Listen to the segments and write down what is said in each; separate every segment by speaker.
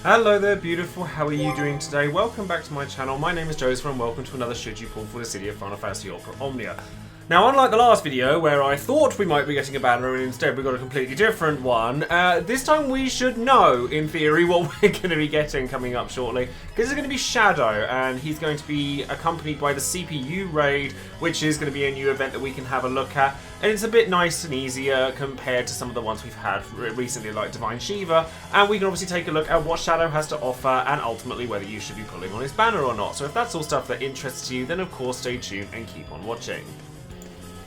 Speaker 1: Hello there beautiful, how are you doing today? Welcome back to my channel, my name is Joesephyr and welcome to another Should You Pull for Dissidia Final Fantasy Opera Omnia. Now unlike the last video where I thought we might be getting a banner and instead we got a completely different one, this time we should know, in theory, what we're going to be getting coming up shortly. Because it's going to be Shadow and he's going to be accompanied by the CPU raid, which is going to be a new event that we can have a look at. And it's a bit nice and easier compared to some of the ones we've had recently like Divine Shiva. And we can obviously take a look at what Shadow has to offer and ultimately whether you should be pulling on his banner or not. So if that's all stuff that interests you, then of course stay tuned and keep on watching.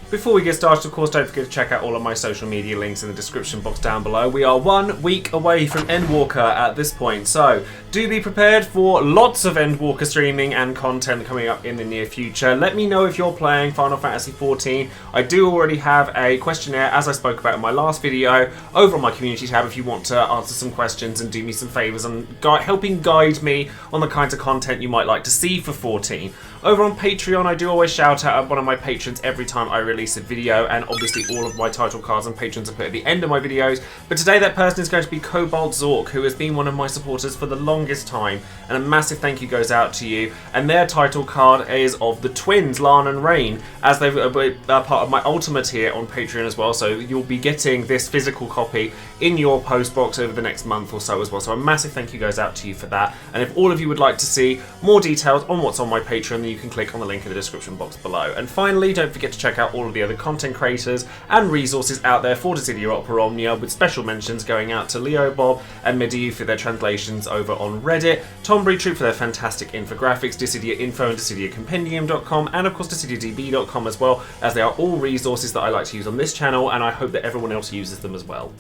Speaker 1: Before we get started, of course, don't forget to check out all of my social media links in the description box down below. We are 1 week away from Endwalker at this point, so do be prepared for lots of Endwalker streaming and content coming up in the near future. Let me know if you're playing Final Fantasy XIV. I do already have a questionnaire, as I spoke about in my last video, over on my community tab if you want to answer some questions and do me some favours and helping guide me on the kinds of content you might like to see for 14. Over on Patreon, I do always shout out one of my patrons every time I release a video, and obviously all of my title cards and patrons are put at the end of my videos. But today that person is going to be Cobalt Zork, who has been one of my supporters for the longest time, and a massive thank you goes out to you. And their title card is of the twins, Lan and Rain, as they are part of my Ultimate here on Patreon as well, so you'll be getting this physical copy in your post box over the next month or so as well. So a massive thank you goes out to you for that. And if all of you would like to see more details on what's on my Patreon, then you can click on the link in the description box below. And finally, don't forget to check out all of the other content creators and resources out there for Dissidia Opera Omnia, with special mentions going out to Leo Bob and Mediu for their translations over on Reddit, Tombury Troop for their fantastic infographics, Dissidia Info and DissidiaCompendium.com, and of course DissidiaDB.com as well, as they are all resources that I like to use on this channel, and I hope that everyone else uses them as well.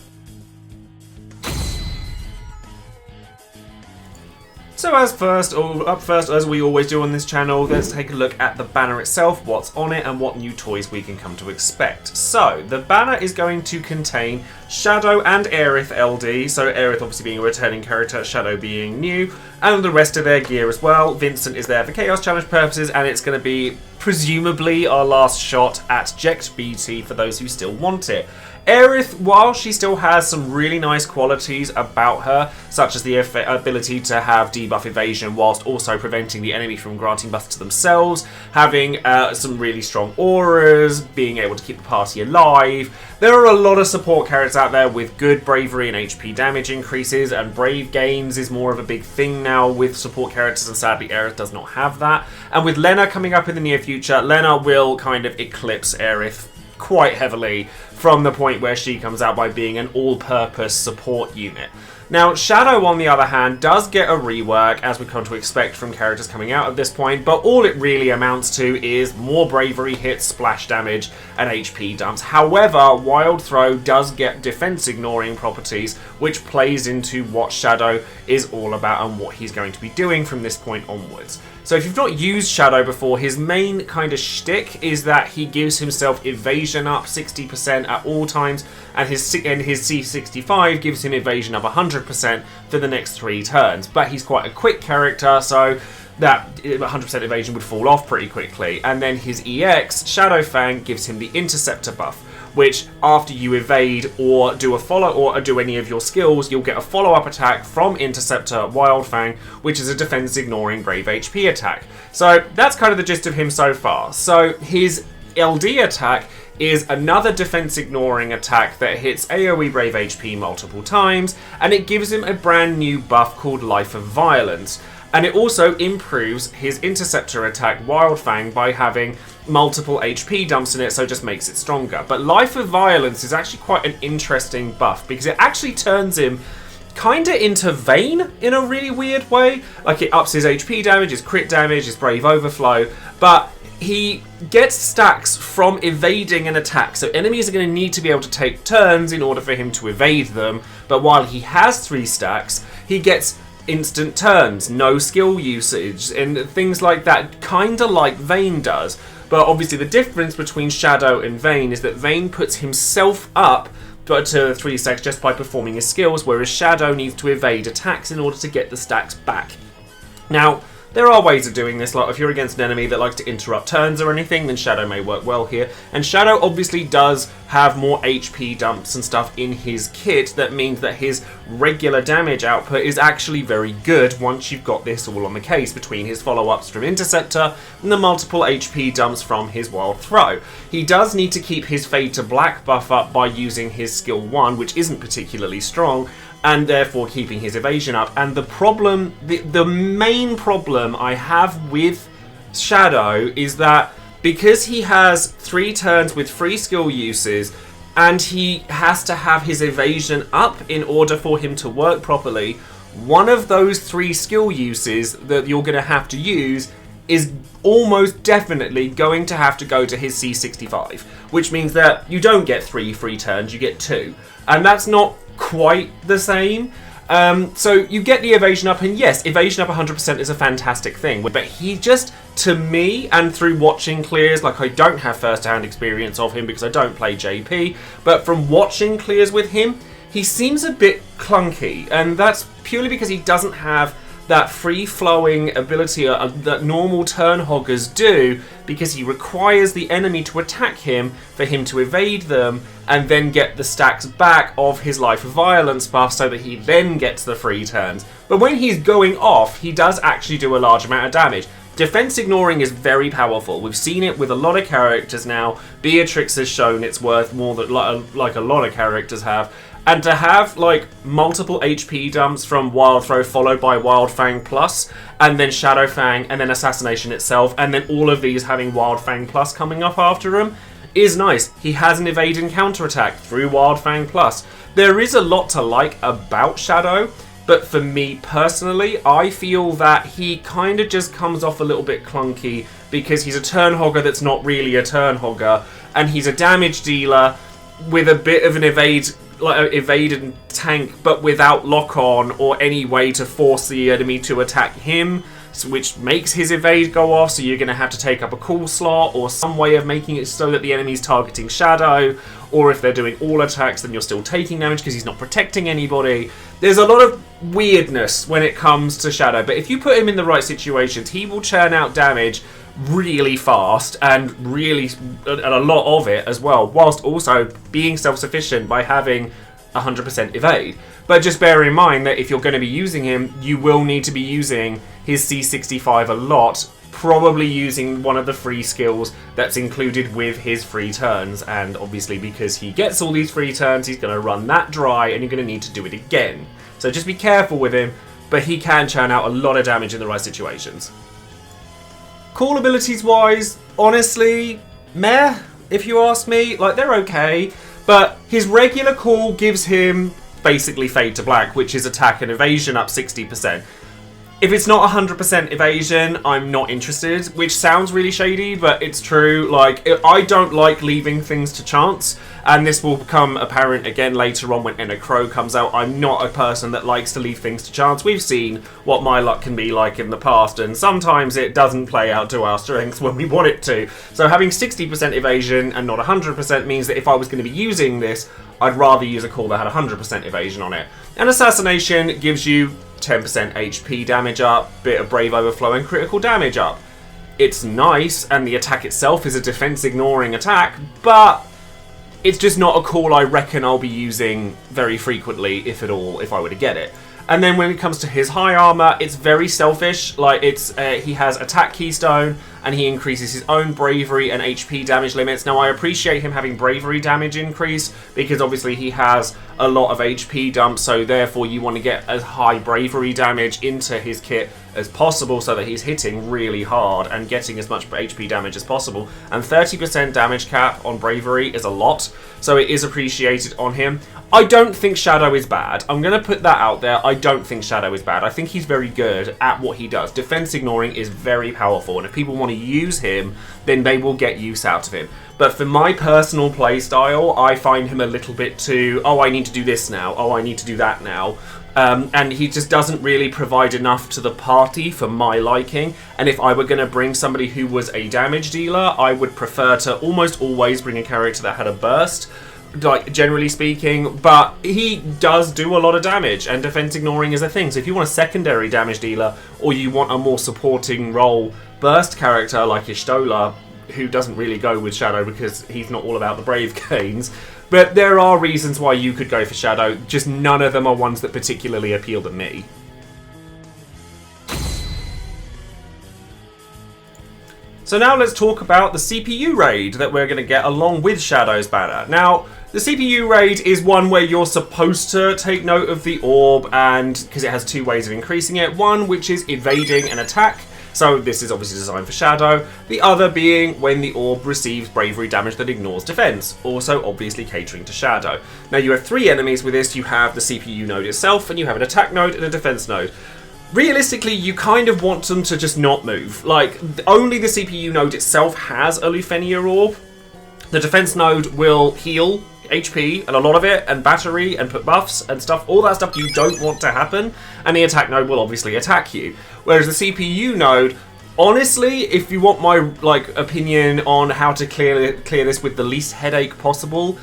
Speaker 1: So up first, as we always do on this channel, let's take a look at the banner itself, what's on it, and what new toys we can come to expect. So, the banner is going to contain Shadow and Aerith LD, so Aerith obviously being a returning character, Shadow being new, and the rest of their gear as well. Vincent is there for Chaos Challenge purposes, and it's going to be presumably our last shot at Ject BT for those who still want it. Aerith, while she still has some really nice qualities about her, such as the ability to have debuff evasion whilst also preventing the enemy from granting buffs to themselves, having some really strong auras, being able to keep the party alive, there are a lot of support characters out there with good bravery and HP damage increases, and brave gains is more of a big thing now with support characters, and sadly Aerith does not have that. And with Lena coming up in the near future, Lena will kind of eclipse Aerith quite heavily from the point where she comes out by being an all-purpose support unit. Now, Shadow, on the other hand, does get a rework, as we come to expect from characters coming out at this point, but all it really amounts to is more bravery hits, splash damage, and HP dumps. However, Wild Throw does get defense-ignoring properties, which plays into what Shadow is all about and what he's going to be doing from this point onwards. So if you've not used Shadow before, his main kind of shtick is that he gives himself evasion up 60% at all times, and his C65 gives him evasion up 100% for the next 3 turns. But he's quite a quick character, so that 100% evasion would fall off pretty quickly. And then his EX, Shadow Fang, gives him the Interceptor buff, which after you evade or do a follow or do any of your skills, you'll get a follow-up attack from Interceptor Wild Fang, which is a defense-ignoring Brave HP attack. So that's kind of the gist of him so far. So his LD attack is another defense-ignoring attack that hits AoE Brave HP multiple times, and it gives him a brand new buff called Life of Violence. And it also improves his Interceptor attack, Wild Fang, by having multiple HP dumps in it, so it just makes it stronger. But Life of Violence is actually quite an interesting buff, because it actually turns him kinda into Vayne in a really weird way. Like, it ups his HP damage, his crit damage, his Brave Overflow, but he gets stacks from evading an attack, so enemies are going to need to be able to take turns in order for him to evade them. But while he has 3 stacks, he gets instant turns, no skill usage, and things like that, kinda like Vayne does. But obviously the difference between Shadow and Vayne is that Vayne puts himself up to 3 stacks just by performing his skills, whereas Shadow needs to evade attacks in order to get the stacks back. Now, There are ways of doing this, like if you're against an enemy that likes to interrupt turns or anything, then Shadow may work well here. And Shadow obviously does have more HP dumps and stuff in his kit. That means that his regular damage output is actually very good once you've got this all on the case between his follow-ups from Interceptor and the multiple HP dumps from his Wild Throw. He does need to keep his Fade to Black buff up by using his skill 1, which isn't particularly strong, and therefore keeping his evasion up. And the problem, the main problem I have with Shadow is that because he has 3 turns with 3 skill uses, and he has to have his evasion up in order for him to work properly, one of those 3 skill uses that you're going to have to use is almost definitely going to have to go to his C65, which means that you don't get 3 free turns, you get 2. And that's not quite the same. So you get the evasion up, and yes, evasion up 100% is a fantastic thing, but he just, to me, and through watching clears, like I don't have first-hand experience of him because I don't play JP, but from watching clears with him, he seems a bit clunky, and that's purely because he doesn't have that free-flowing ability that normal turn hoggers do, because he requires the enemy to attack him for him to evade them and then get the stacks back of his Life of Violence buff so that he then gets the free turns. But when he's going off, he does actually do a large amount of damage. Defense ignoring is very powerful. We've seen it with a lot of characters now. Beatrix has shown its worth more than like a lot of characters have. And to have like multiple HP dumps from Wild Throw followed by Wild Fang Plus, and then Shadow Fang, and then Assassination itself, and then all of these having Wild Fang Plus coming up after him, is nice. He has an evade and counterattack through Wild Fang Plus. There is a lot to like about Shadow, but for me personally, I feel that he kind of just comes off a little bit clunky because he's a turn hogger that's not really a turn hogger, and he's a damage dealer with a bit of an evade and tank, but without lock on or any way to force the enemy to attack him, which makes his evade go off, so you're going to have to take up a cool slot or some way of making it so that the enemy's targeting Shadow, or if they're doing all attacks then you're still taking damage because he's not protecting anybody. There's a lot of weirdness when it comes to Shadow, but if you put him in the right situations, he will churn out damage really fast and a lot of it as well, whilst also being self-sufficient by having 100% evade. But just bear in mind that if you're going to be using him, you will need to be using his C65 a lot, probably using one of the free skills that's included with his free turns, and obviously because he gets all these free turns, he's going to run that dry and you're going to need to do it again. So just be careful with him, but he can churn out a lot of damage in the right situations. Call abilities wise, honestly, meh, if you ask me. Like, they're okay, but his regular call gives him basically Fade to Black, which is attack and evasion up 60%. If it's not 100% evasion, I'm not interested, which sounds really shady, but it's true. Like, I don't like leaving things to chance, and this will become apparent again later on when Enna Crow comes out. I'm not a person that likes to leave things to chance. We've seen what my luck can be like in the past, and sometimes it doesn't play out to our strengths when we want it to. So having 60% evasion and not 100% means that if I was going to be using this, I'd rather use a call that had 100% evasion on it. And Assassination gives you 10% HP damage up, bit of Brave Overflow and critical damage up. It's nice, and the attack itself is a defense ignoring attack, but it's just not a call I reckon I'll be using very frequently, if at all, if I were to get it. And then when it comes to his high armor, it's very selfish. Like, it's he has attack keystone, and he increases his own bravery and HP damage limits. Now, I appreciate him having bravery damage increase, because obviously he has a lot of HP dump, so therefore you want to get as high bravery damage into his kit as possible so that he's hitting really hard and getting as much HP damage as possible. And 30% damage cap on bravery is a lot, so it is appreciated on him. I don't think Shadow is bad. I'm going to put that out there. I don't think Shadow is bad. I think he's very good at what he does. Defense ignoring is very powerful, and if people want to use him, then they will get use out of him. But for my personal play style, I find him a little bit too, oh, I need to do this now, oh, I need to do that now. And he just doesn't really provide enough to the party for my liking. And if I were going to bring somebody who was a damage dealer, I would prefer to almost always bring a character that had a burst, like generally speaking, but he does do a lot of damage, and defense ignoring is a thing. So if you want a secondary damage dealer, or you want a more supporting role burst character like Y'shtola, who doesn't really go with Shadow because he's not all about the Brave Canes, but there are reasons why you could go for Shadow, just none of them are ones that particularly appeal to me. So now let's talk about the CPU raid that we're going to get along with Shadow's banner. Now, the CPU raid is one where you're supposed to take note of the orb, and because it has two ways of increasing it. One, which is evading an attack. So this is obviously designed for Shadow. The other being when the orb receives bravery damage that ignores defense, also obviously catering to Shadow. Now you have three enemies with this. You have the CPU node itself, and you have an attack node and a defense node. Realistically, you kind of want them to just not move. Like, only the CPU node itself has a Lufenia orb. The defense node will heal HP, and a lot of it, and battery, and put buffs, and stuff. All that stuff you don't want to happen. And the attack node will obviously attack you. Whereas the CPU node, honestly, if you want my opinion on how to clear this with the least headache possible,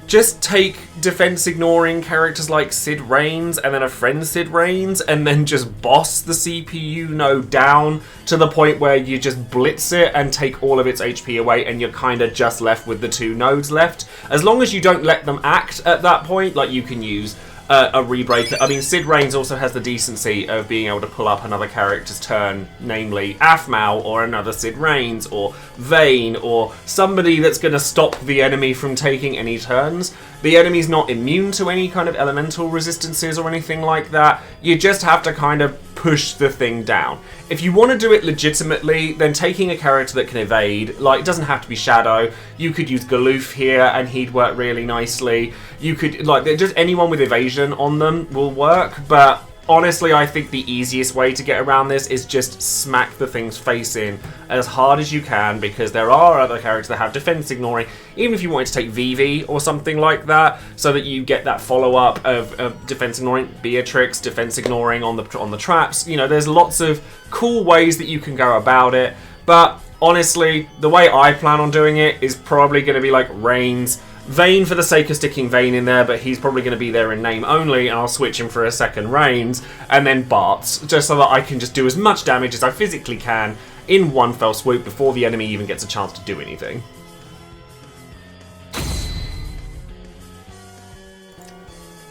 Speaker 1: just take defense ignoring characters like Sid Reigns and then a friend Sid Reigns, and then just boss the CPU node down to the point where you just blitz it and take all of its HP away, and you're kind of just left with the two nodes left. As long as you don't let them act at that point, like you can use a rebreaker. I mean, Sid Reigns also has the decency of being able to pull up another character's turn, namely Aphmau or another Sid Reigns or Vayne or somebody that's going to stop the enemy from taking any turns. The enemy's not immune to any kind of elemental resistances or anything like that. You just have to kind of push the thing down. If you want to do it legitimately, then taking a character that can evade, like, it doesn't have to be Shadow. You could use Galoof here and he'd work really nicely. You could, like, just anyone with evasion on them will work, but honestly, I think the easiest way to get around this is just smack the thing's face in as hard as you can, because there are other characters that have defense ignoring. Even if you wanted to take Vivi or something like that, so that you get that follow-up of defense ignoring, Beatrix, defense ignoring on the traps. You know, there's lots of cool ways that you can go about it, but honestly, the way I plan on doing it is probably going to be like Reigns, Vayne for the sake of sticking Vayne in there, but he's probably going to be there in name only, and I'll switch him for a second Reigns, and then Bart's, just so that I can just do as much damage as I physically can in one fell swoop before the enemy even gets a chance to do anything.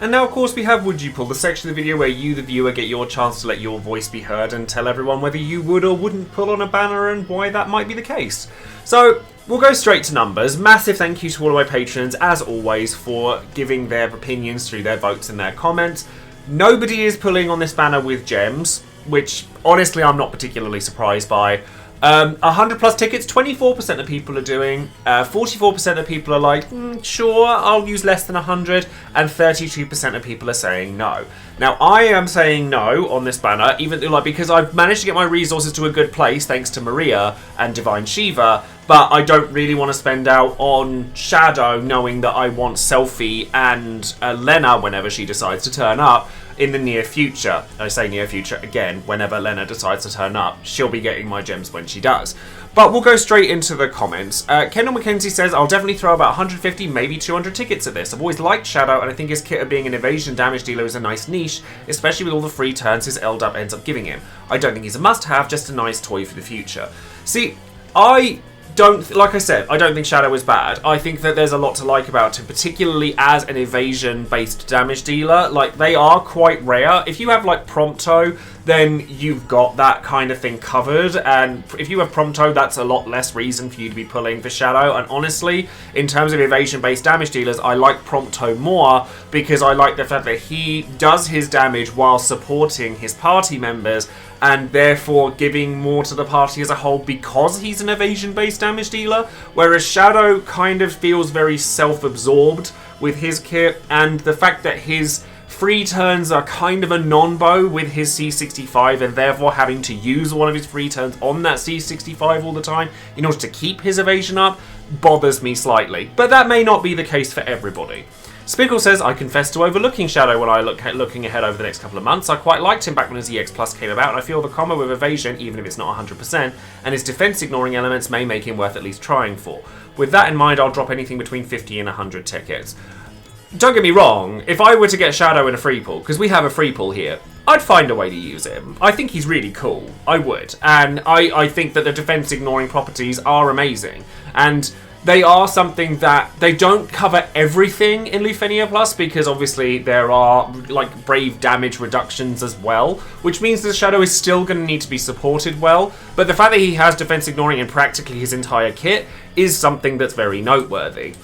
Speaker 1: And now, of course, we have Would You Pull, the section of the video where you, the viewer, get your chance to let your voice be heard and tell everyone whether you would or wouldn't pull on a banner and why that might be the case. So, we'll go straight to numbers. Massive thank you to all of my patrons, as always, for giving their opinions through their votes and their comments. Nobody is pulling on this banner with gems, which, honestly, I'm not particularly surprised by. 100 plus tickets, 24% of people are doing, 44% of people are like, sure, I'll use less than 100, and 32% of people are saying no. Now, I am saying no on this banner, even though, because I've managed to get my resources to a good place, thanks to Maria and Divine Shiva, but I don't really want to spend out on Shadow, knowing that I want Selphie and Lena, whenever she decides to turn up, in the near future. I say near future again, whenever Lena decides to turn up. She'll be getting my gems when she does. But we'll go straight into the comments. Kendall McKenzie says, I'll definitely throw about 150, maybe 200 tickets at this. I've always liked Shadow, and I think his kit of being an evasion damage dealer is a nice niche, especially with all the free turns his LDUP ends up giving him. I don't think he's a must-have, just a nice toy for the future. See, like I said, I don't think Shadow is bad. I think that there's a lot to like about him, particularly as an evasion-based damage dealer. Like, they are quite rare. If you have, like, Prompto, then you've got that kind of thing covered, and if you have Prompto, that's a lot less reason for you to be pulling for Shadow. And honestly, in terms of evasion-based damage dealers, I like Prompto more, because I like the fact that he does his damage while supporting his party members, and therefore giving more to the party as a whole because he's an evasion-based damage dealer, whereas Shadow kind of feels very self-absorbed with his kit, and the fact that his free turns are kind of a non-bow with his C65, and therefore having to use one of his free turns on that C65 all the time in order to keep his evasion up bothers me slightly. But that may not be the case for everybody. Spickle says, I confess to overlooking Shadow when I looking ahead over the next couple of months. I quite liked him back when his EX Plus came about, and I feel the combo with evasion, even if it's not 100%, and his defense ignoring elements may make him worth at least trying for. With that in mind, I'll drop anything between 50 and 100 tickets. Don't get me wrong, if I were to get Shadow in a free pool, because we have a free pool here, I'd find a way to use him. I think he's really cool. I would. And I think that the defense ignoring properties are amazing. And they are something that they don't cover everything in Lufenia Plus, because obviously there are like brave damage reductions as well, which means the Shadow is still going to need to be supported well. But the fact that he has defense ignoring in practically his entire kit is something that's very noteworthy.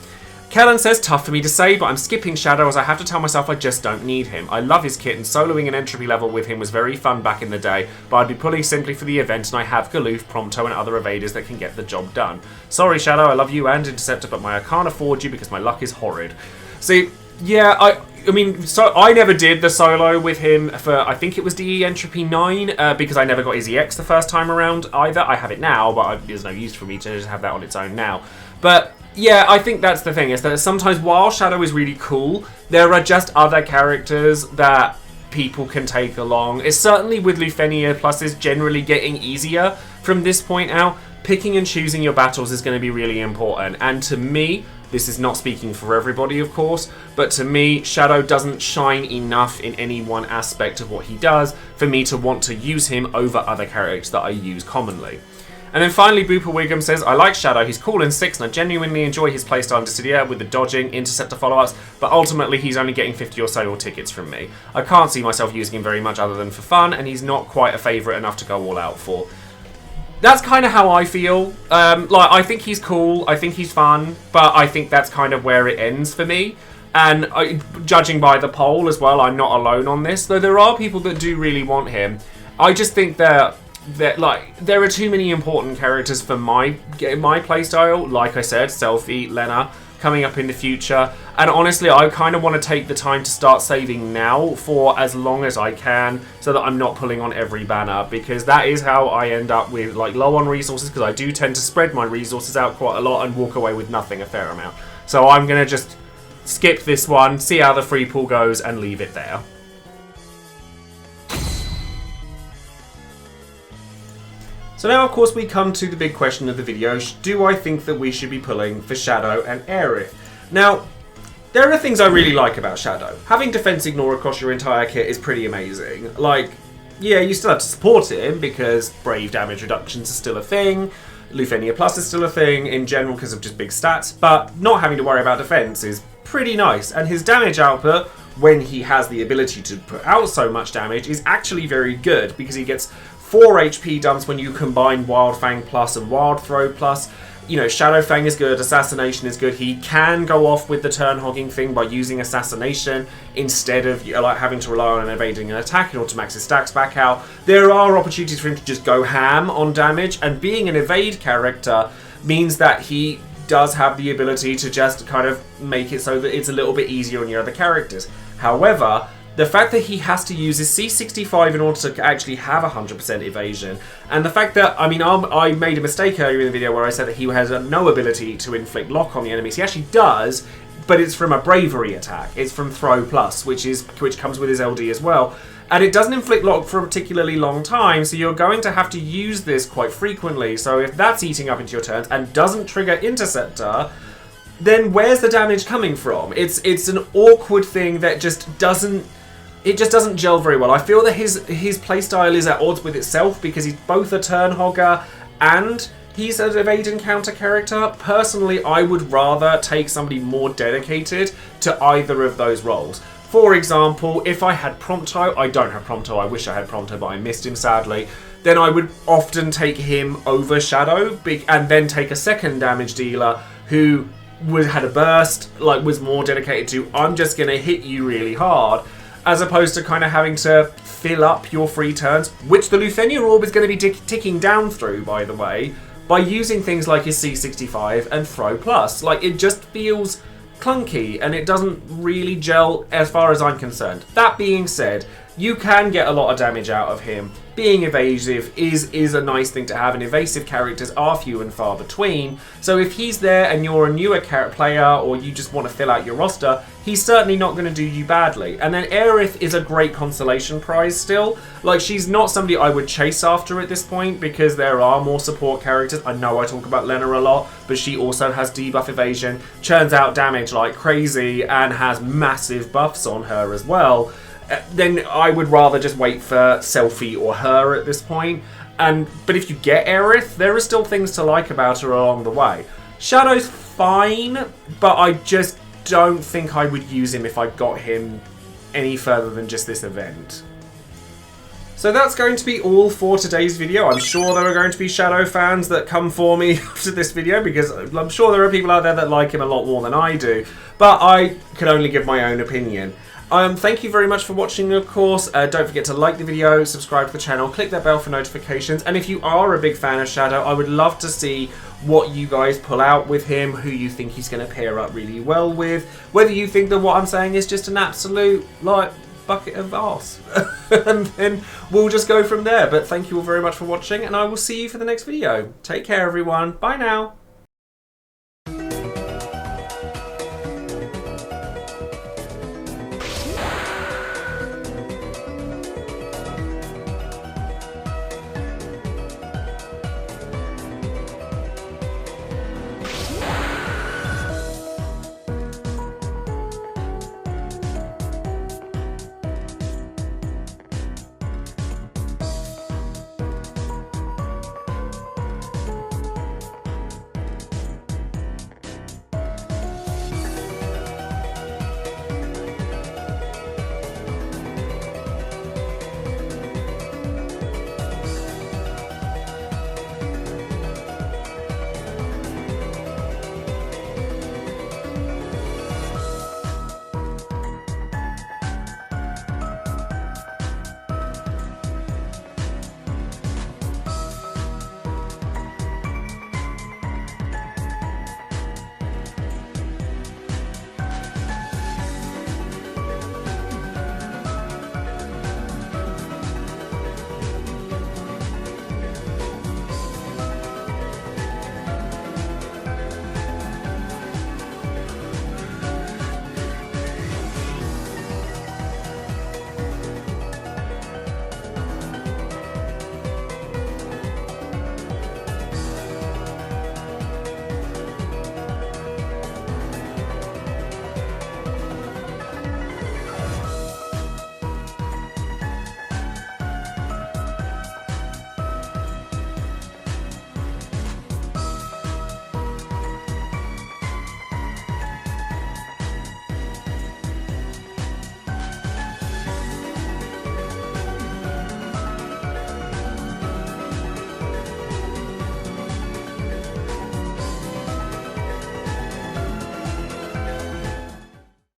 Speaker 1: Kellen says, tough for me to say, but I'm skipping Shadow as I have to tell myself I just don't need him. I love his kit and soloing an entropy level with him was very fun back in the day, but I'd be pulling simply for the event and I have Galoof, Prompto and other evaders that can get the job done. Sorry Shadow, I love you and Interceptor, but I can't afford you because my luck is horrid. See, yeah, I mean, so I never did the solo with him for, I think it was DE Entropy 9, because I never got his EX the first time around either. I have it now, but there's no use for me to just have that on its own now. But yeah, I think that's the thing, is that sometimes while Shadow is really cool, there are just other characters that people can take along. It's certainly with Lufenia Plus is generally getting easier from this point out. Picking and choosing your battles is going to be really important. And to me, this is not speaking for everybody, of course, but to me, Shadow doesn't shine enough in any one aspect of what he does for me to want to use him over other characters that I use commonly. And then finally, Booper Wiggum says, I like Shadow, he's cool in 6, and I genuinely enjoy his playstyle in Dissidia with the dodging, Interceptor follow-ups, but ultimately he's only getting 50 or so tickets from me. I can't see myself using him very much other than for fun, and he's not quite a favourite enough to go all out for. That's kind of how I feel. I think he's cool, I think he's fun, but I think that's kind of where it ends for me. And judging by the poll as well, I'm not alone on this, though there are people that do really want him. I just think that there are too many important characters for my playstyle. Like I said, Selfie, Lena, coming up in the future. And honestly, I kind of want to take the time to start saving now for as long as I can, so that I'm not pulling on every banner, because that is how I end up with like low on resources, because I do tend to spread my resources out quite a lot and walk away with nothing a fair amount. So I'm going to just skip this one, see how the free pool goes, and leave it there. So now, of course, we come to the big question of the video. Do I think that we should be pulling for Shadow and Aerith? Now, there are things I really like about Shadow. Having Defense Ignore across your entire kit is pretty amazing. Like, yeah, you still have to support him because brave damage reductions are still a thing. Lufenia Plus is still a thing in general because of just big stats. But not having to worry about defense is pretty nice. And his damage output, when he has the ability to put out so much damage, is actually very good because he gets 4 HP dumps when you combine Wild Fang Plus and Wild Throw Plus. You know, Shadow Fang is good, Assassination is good. He can go off with the turn hogging thing by using Assassination instead of like having to rely on evading an attack in order to max his stacks back out. There are opportunities for him to just go ham on damage, and being an evade character means that he does have the ability to just kind of make it so that it's a little bit easier on your other characters. However, the fact that he has to use his C65 in order to actually have 100% evasion, and the fact that, I mean, I made a mistake earlier in the video where I said that he has no ability to inflict lock on the enemies. He actually does, but it's from a bravery attack. It's from Throw Plus, which comes with his LD as well. And it doesn't inflict lock for a particularly long time, so you're going to have to use this quite frequently. So if that's eating up into your turns and doesn't trigger Interceptor, then where's the damage coming from? It's an awkward thing that just doesn't gel very well. I feel that his playstyle is at odds with itself because he's both a turn hogger and he's an evade and counter character. Personally, I would rather take somebody more dedicated to either of those roles. For example, if I had Prompto, I don't have Prompto, I wish I had Prompto, but I missed him sadly, then I would often take him over Shadow and then take a second damage dealer who had a burst, like was more dedicated to, I'm just going to hit you really hard, as opposed to kind of having to fill up your free turns, which the Lufenia Orb is going to be ticking down through, by the way, by using things like his C65 and Throw Plus. Like, it just feels clunky, and it doesn't really gel as far as I'm concerned. That being said, you can get a lot of damage out of him being evasive is a nice thing to have, and evasive characters are few and far between. So if he's there and you're a newer player, or you just want to fill out your roster, he's certainly not going to do you badly. And then Aerith is a great consolation prize still. Like, she's not somebody I would chase after at this point, because there are more support characters. I know I talk about Lena a lot, but she also has debuff evasion, churns out damage like crazy, and has massive buffs on her as well. Then I would rather just wait for Selphie or her at this point. But if you get Aerith, there are still things to like about her along the way. Shadow's fine, but I just don't think I would use him if I got him any further than just this event. So that's going to be all for today's video. I'm sure there are going to be Shadow fans that come for me after this video, because I'm sure there are people out there that like him a lot more than I do, but I can only give my own opinion. Thank you very much for watching, of course. Don't forget to like the video, subscribe to the channel, click that bell for notifications, and if you are a big fan of Shadow, I would love to see what you guys pull out with him, who you think he's going to pair up really well with, whether you think that what I'm saying is just an absolute, like, bucket of arse. And then we'll just go from there. But thank you all very much for watching, and I will see you for the next video. Take care, everyone. Bye now.